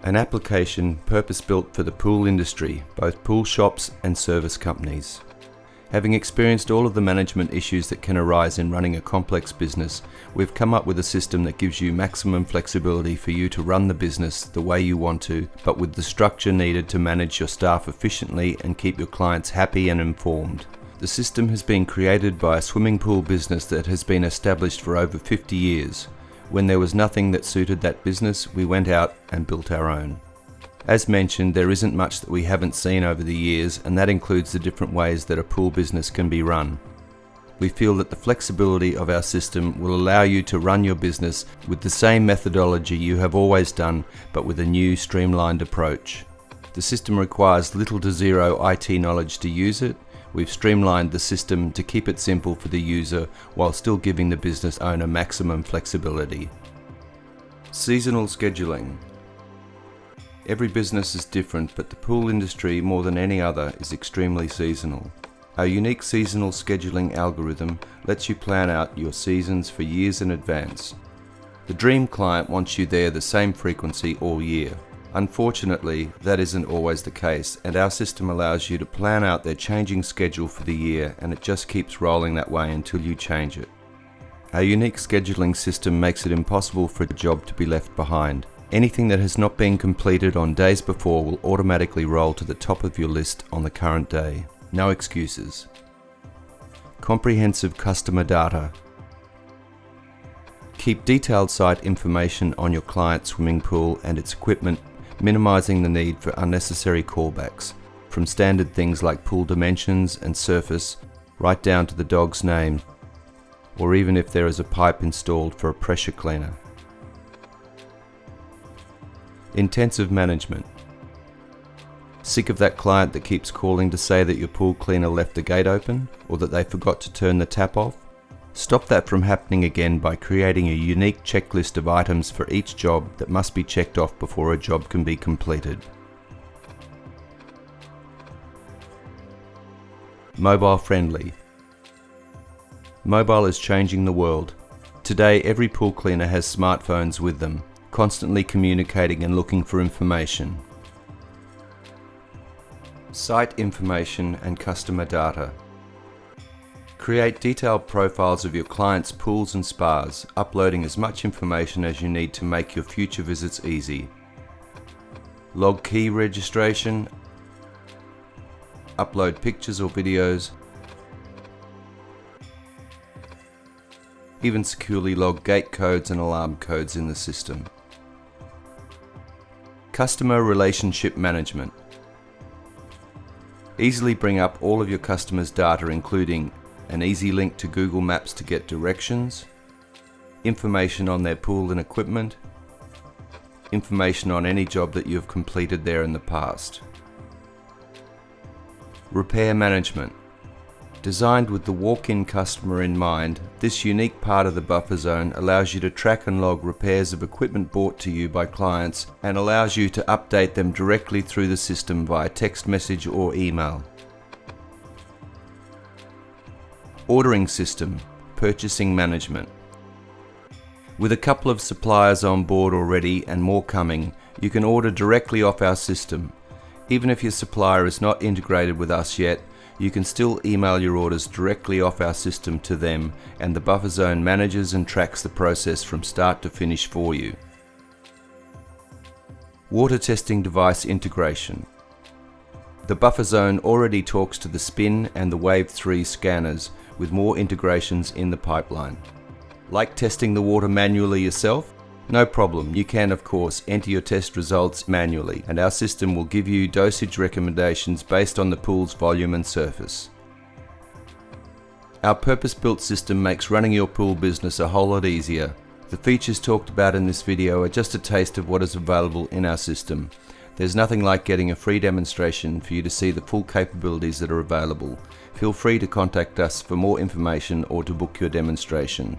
An application purpose-built for the pool industry, both pool shops and service companies. Having experienced all of the management issues that can arise in running a complex business, we've come up with a system that gives you maximum flexibility for you to run the business the way you want to, but with the structure needed to manage your staff efficiently and keep your clients happy and informed. The system has been created by a swimming pool business that has been established for over 50 years. When there was nothing that suited that business, we went out and built our own. As mentioned, there isn't much that we haven't seen over the years, and that includes the different ways that a pool business can be run. We feel that the flexibility of our system will allow you to run your business with the same methodology you have always done, but with a new streamlined approach. The system requires little to zero IT knowledge to use it. We've streamlined the system to keep it simple for the user while still giving the business owner maximum flexibility. Seasonal scheduling. Every business is different, but the pool industry, more than any other, is extremely seasonal. Our unique seasonal scheduling algorithm lets you plan out your seasons for years in advance. The dream client wants you there the same frequency all year. Unfortunately, that isn't always the case, and our system allows you to plan out their changing schedule for the year, and it just keeps rolling that way until you change it. Our unique scheduling system makes it impossible for a job to be left behind. Anything that has not been completed on days before will automatically roll to the top of your list on the current day. No excuses. Comprehensive customer data. Keep detailed site information on your client's swimming pool and its equipment, minimizing the need for unnecessary callbacks, from standard things like pool dimensions and surface, right down to the dog's name, or even if there is a pipe installed for a pressure cleaner. Intensive management. Sick of that client that keeps calling to say that your pool cleaner left the gate open or that they forgot to turn the tap off? Stop that from happening again by creating a unique checklist of items for each job that must be checked off before a job can be completed. Mobile friendly. Mobile is changing the world. Today, every pool cleaner has smartphones with them, constantly communicating and looking for information. Site information and customer data. Create detailed profiles of your clients' pools and spas, uploading as much information as you need to make your future visits easy. Log key registration. Upload pictures or videos. Even securely log gate codes and alarm codes in the system. Customer relationship management. Easily bring up all of your customers' data, including an easy link to Google Maps to get directions, information on their pool and equipment, information on any job that you have completed there in the past. Repair management. Designed with the walk-in customer in mind, this unique part of the buffer zone allows you to track and log repairs of equipment brought to you by clients and allows you to update them directly through the system via text message or email. Ordering system, purchasing management. With a couple of suppliers on board already and more coming, you can order directly off our system. Even if your supplier is not integrated with us yet, you can still email your orders directly off our system to them, and the buffer zone manages and tracks the process from start to finish for you. Water testing device integration. The buffer zone already talks to the Spin and the Wave 3 scanners, with more integrations in the pipeline. Like testing the water manually yourself? No problem, you can of course enter your test results manually, and our system will give you dosage recommendations based on the pool's volume and surface. Our purpose-built system makes running your pool business a whole lot easier. The features talked about in this video are just a taste of what is available in our system. There's nothing like getting a free demonstration for you to see the full capabilities that are available. Feel free to contact us for more information or to book your demonstration.